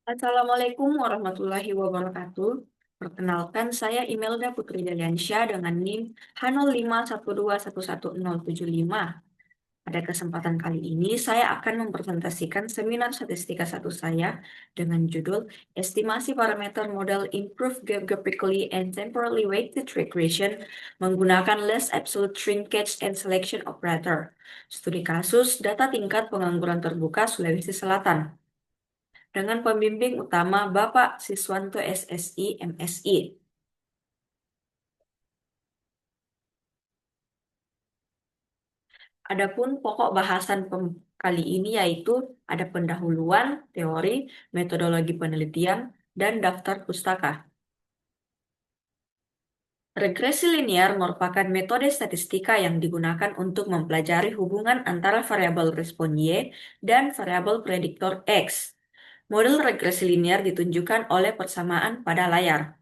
Assalamualaikum warahmatullahi wabarakatuh. Perkenalkan, saya Imelda Putri Deliansyah dengan NIM H0512111075. Pada kesempatan kali ini, saya akan mempresentasikan seminar statistika satu saya dengan judul Estimasi Parameter Model Improved Geographically and Temporally Weighted Regression menggunakan Less Absolute Shrinkage and Selection Operator. Studi kasus data tingkat pengangguran terbuka Sulawesi Selatan dengan pembimbing utama Bapak Siswanto SSI MSI. Adapun pokok bahasan kali ini yaitu ada pendahuluan, teori, metodologi penelitian, dan daftar pustaka. Regresi linear merupakan metode statistika yang digunakan untuk mempelajari hubungan antara variabel respon Y dan variabel prediktor X. Model regresi linear ditunjukkan oleh persamaan pada layar.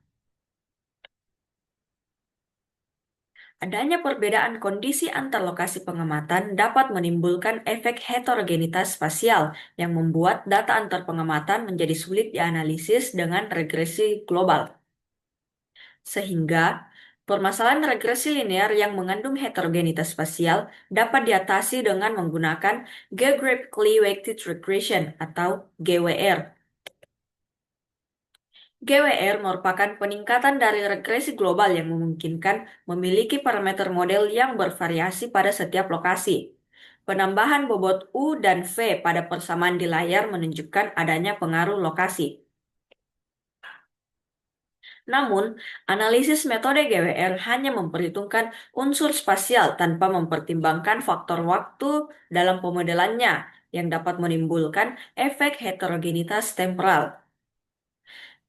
Adanya perbedaan kondisi antar lokasi pengamatan dapat menimbulkan efek heterogenitas spasial yang membuat data antar pengamatan menjadi sulit dianalisis dengan regresi global. Sehingga, permasalahan regresi linear yang mengandung heterogenitas spasial dapat diatasi dengan menggunakan Geographically Weighted Regression atau GWR. GWR merupakan peningkatan dari regresi global yang memungkinkan memiliki parameter model yang bervariasi pada setiap lokasi. Penambahan bobot U dan V pada persamaan di layar menunjukkan adanya pengaruh lokasi. Namun, analisis metode GWR hanya memperhitungkan unsur spasial tanpa mempertimbangkan faktor waktu dalam pemodelannya yang dapat menimbulkan efek heterogenitas temporal.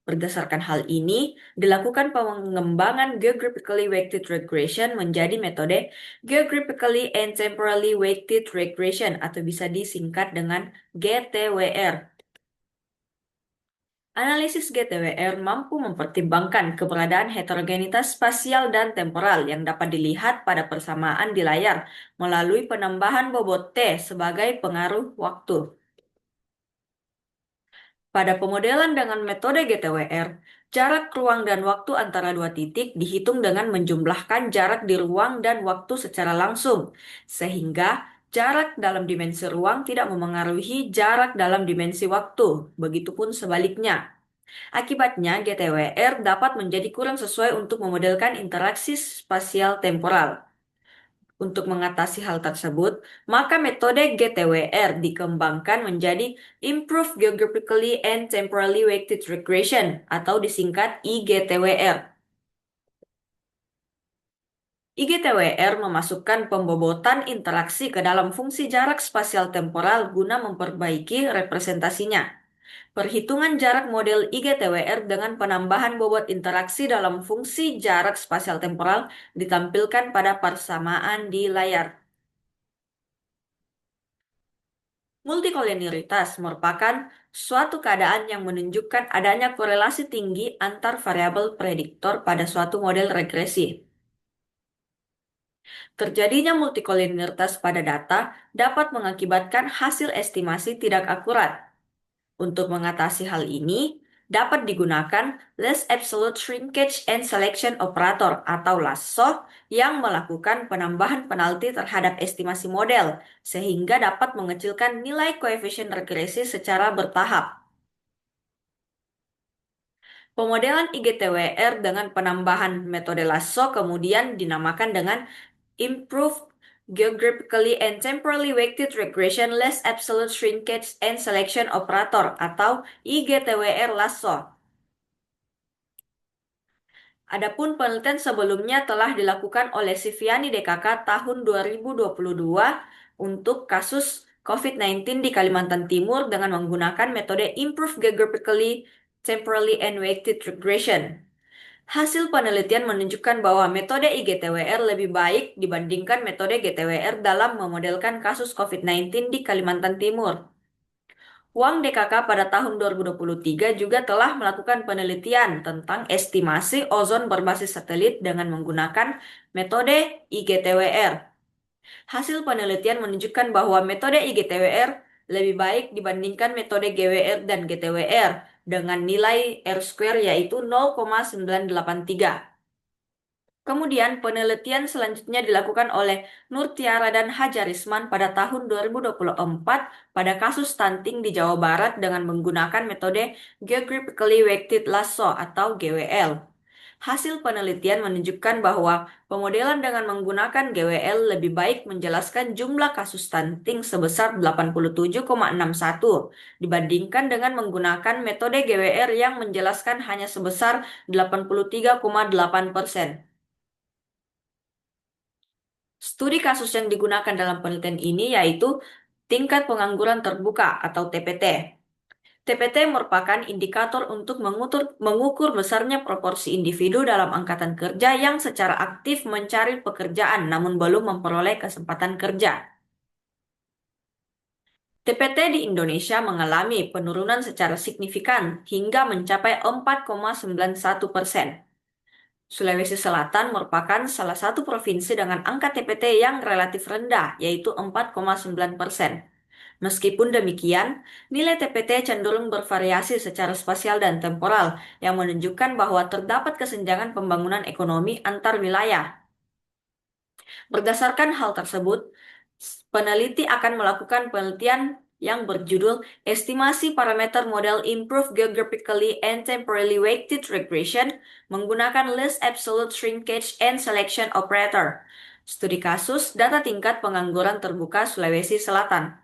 Berdasarkan hal ini, dilakukan pengembangan Geographically Weighted Regression menjadi metode Geographically and Temporally Weighted Regression atau bisa disingkat dengan GTWR. Analisis GTWR mampu mempertimbangkan keberadaan heterogenitas spasial dan temporal yang dapat dilihat pada persamaan di layar melalui penambahan bobot T sebagai pengaruh waktu. Pada pemodelan dengan metode GTWR, jarak ruang dan waktu antara dua titik dihitung dengan menjumlahkan jarak di ruang dan waktu secara langsung, sehingga jarak dalam dimensi ruang tidak memengaruhi jarak dalam dimensi waktu, begitupun sebaliknya. Akibatnya, GTWR dapat menjadi kurang sesuai untuk memodelkan interaksi spasial temporal. Untuk mengatasi hal tersebut, maka metode GTWR dikembangkan menjadi Improved Geographically and Temporally Weighted Regression atau disingkat IGTWR. IGTWR memasukkan pembobotan interaksi ke dalam fungsi jarak spasial temporal guna memperbaiki representasinya. Perhitungan jarak model IGTWR dengan penambahan bobot interaksi dalam fungsi jarak spasial temporal ditampilkan pada persamaan di layar. Multikolinialitas merupakan suatu keadaan yang menunjukkan adanya korelasi tinggi antar variabel prediktor pada suatu model regresi. Terjadinya multikolinialitas pada data dapat mengakibatkan hasil estimasi tidak akurat. Untuk mengatasi hal ini, dapat digunakan Less Absolute Shrinkage and Selection Operator atau LASSO yang melakukan penambahan penalti terhadap estimasi model, sehingga dapat mengecilkan nilai koefisien regresi secara bertahap. Pemodelan IGTWR dengan penambahan metode LASSO kemudian dinamakan dengan Improved Geographically and Temporally Weighted Regression Less Absolute Shrinkage and Selection Operator atau IGTWR LASSO. Adapun penelitian sebelumnya telah dilakukan oleh Siviani DKK tahun 2022 untuk kasus COVID-19 di Kalimantan Timur dengan menggunakan metode Improved Geographically, Temporally and Weighted Regression. Hasil penelitian menunjukkan bahwa metode IGTWR lebih baik dibandingkan metode GTWR dalam memodelkan kasus COVID-19 di Kalimantan Timur. Wang DKK pada tahun 2023 juga telah melakukan penelitian tentang estimasi ozon berbasis satelit dengan menggunakan metode IGTWR. Hasil penelitian menunjukkan bahwa metode IGTWR lebih baik dibandingkan metode GWR dan GTWR dengan nilai R-square yaitu 0,983. Kemudian penelitian selanjutnya dilakukan oleh Nur Tiara dan Hajarisman pada tahun 2024 pada kasus stunting di Jawa Barat dengan menggunakan metode Geographically Weighted Lasso atau GWL. Hasil penelitian menunjukkan bahwa pemodelan dengan menggunakan GWL lebih baik menjelaskan jumlah kasus stunting sebesar 87,61 dibandingkan dengan menggunakan metode GWR yang menjelaskan hanya sebesar 83,8%. Studi kasus yang digunakan dalam penelitian ini yaitu tingkat pengangguran terbuka atau TPT. TPT merupakan indikator untuk mengukur besarnya proporsi individu dalam angkatan kerja yang secara aktif mencari pekerjaan namun belum memperoleh kesempatan kerja. TPT di Indonesia mengalami penurunan secara signifikan hingga mencapai 4,91%. Sulawesi Selatan merupakan salah satu provinsi dengan angka TPT yang relatif rendah, yaitu 4,9%. Meskipun demikian, nilai TPT cenderung bervariasi secara spasial dan temporal, yang menunjukkan bahwa terdapat kesenjangan pembangunan ekonomi antar wilayah. Berdasarkan hal tersebut, peneliti akan melakukan penelitian yang berjudul Estimasi Parameter Model Improved Geographically and Temporally Weighted Regression menggunakan Least Absolute Shrinkage and Selection Operator. Studi kasus data tingkat pengangguran terbuka Sulawesi Selatan.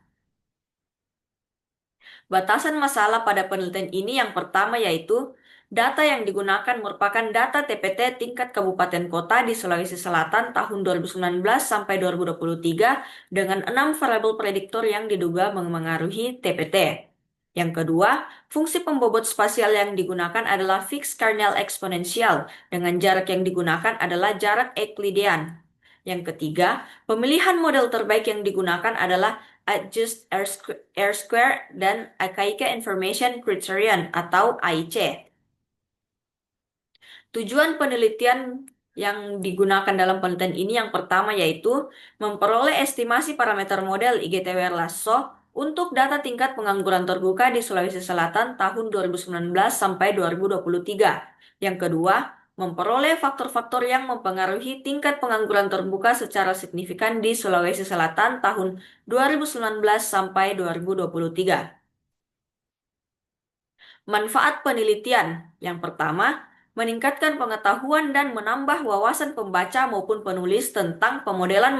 Batasan masalah pada penelitian ini yang pertama yaitu data yang digunakan merupakan data TPT tingkat kabupaten kota di Sulawesi Selatan tahun 2019 sampai 2023 dengan 6 variabel prediktor yang diduga memengaruhi TPT. Yang kedua, fungsi pembobot spasial yang digunakan adalah fixed kernel eksponensial dengan jarak yang digunakan adalah jarak Euklidean. Yang ketiga, pemilihan model terbaik yang digunakan adalah Adjust R-square dan Akaike Information Criterion atau AIC. Tujuan penelitian yang digunakan dalam penelitian ini yang pertama yaitu memperoleh estimasi parameter model IGTWR Lasso untuk data tingkat pengangguran terbuka di Sulawesi Selatan tahun 2019 sampai 2023. Yang kedua, memperoleh faktor-faktor yang mempengaruhi tingkat pengangguran terbuka secara signifikan di Sulawesi Selatan tahun 2019 sampai 2023. Manfaat penelitian. Yang pertama, meningkatkan pengetahuan dan menambah wawasan pembaca maupun penulis tentang pemodelan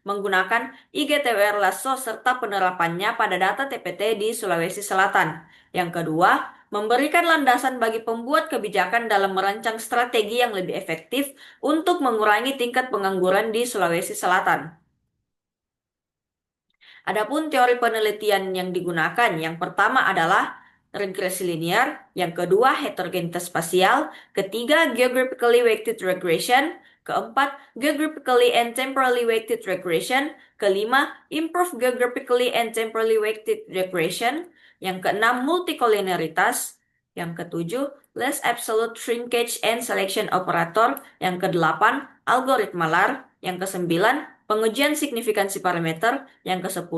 menggunakan IGTWR Lasso serta penerapannya pada data TPT di Sulawesi Selatan. Yang kedua, memberikan landasan bagi pembuat kebijakan dalam merancang strategi yang lebih efektif untuk mengurangi tingkat pengangguran di Sulawesi Selatan. Adapun teori penelitian yang digunakan, yang pertama adalah regresi linear, yang kedua heterogenitas spasial, ketiga geographically weighted regression, keempat geographically and temporally weighted regression, kelima improved geographically and temporally weighted regression, yang keenam multicollinearitas, yang ketujuh less absolute shrinkage and selection operator, yang kedelapan algoritma LAR, yang kesembilan pengujian signifikansi parameter, yang ke-10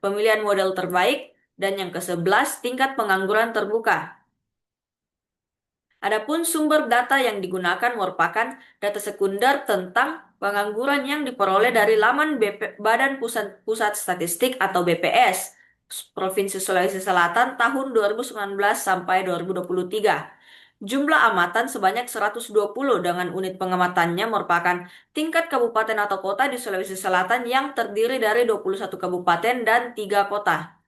pemilihan model terbaik, dan yang ke-11 tingkat pengangguran terbuka. Adapun sumber data yang digunakan merupakan data sekunder tentang pengangguran yang diperoleh dari laman Badan Pusat Statistik atau BPS Provinsi Sulawesi Selatan tahun 2019 sampai 2023. Jumlah amatan sebanyak 120 dengan unit pengamatannya merupakan tingkat kabupaten atau kota di Sulawesi Selatan yang terdiri dari 21 kabupaten dan 3 kota.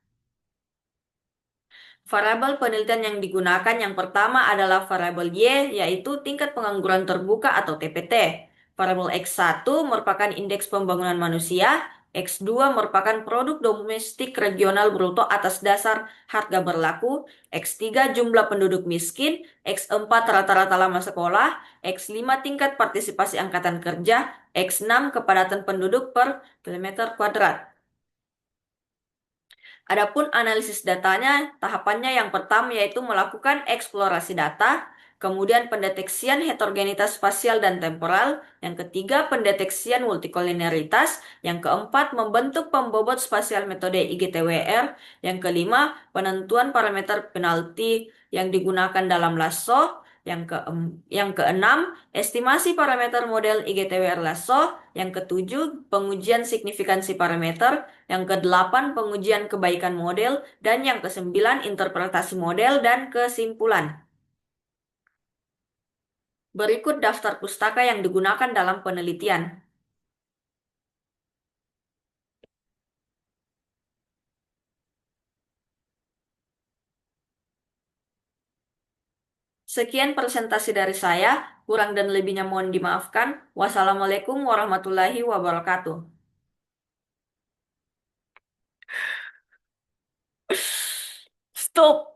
Variabel penelitian yang digunakan yang pertama adalah variabel Y, yaitu tingkat pengangguran terbuka atau TPT. Variabel X1 merupakan indeks pembangunan manusia, X2 merupakan produk domestik regional bruto atas dasar harga berlaku, X3 jumlah penduduk miskin, X4 rata-rata lama sekolah, X5 tingkat partisipasi angkatan kerja, X6 kepadatan penduduk per kilometer kuadrat. Adapun analisis datanya, tahapannya yang pertama yaitu melakukan eksplorasi data, Kemudian pendeteksian heterogenitas spasial dan temporal. Yang ketiga, pendeteksian multikoliniaritas. Yang keempat, membentuk pembobot spasial metode IGTWR. Yang kelima, penentuan parameter penalti yang digunakan dalam lasso. Yang keenam, estimasi parameter model IGTWR lasso. Yang ketujuh, pengujian signifikansi parameter. Yang kedelapan, pengujian kebaikan model. Dan yang kesembilan, interpretasi model dan kesimpulan. Berikut daftar pustaka yang digunakan dalam penelitian. Sekian presentasi dari saya, kurang dan lebihnya mohon dimaafkan. Wassalamualaikum warahmatullahi wabarakatuh. Stop.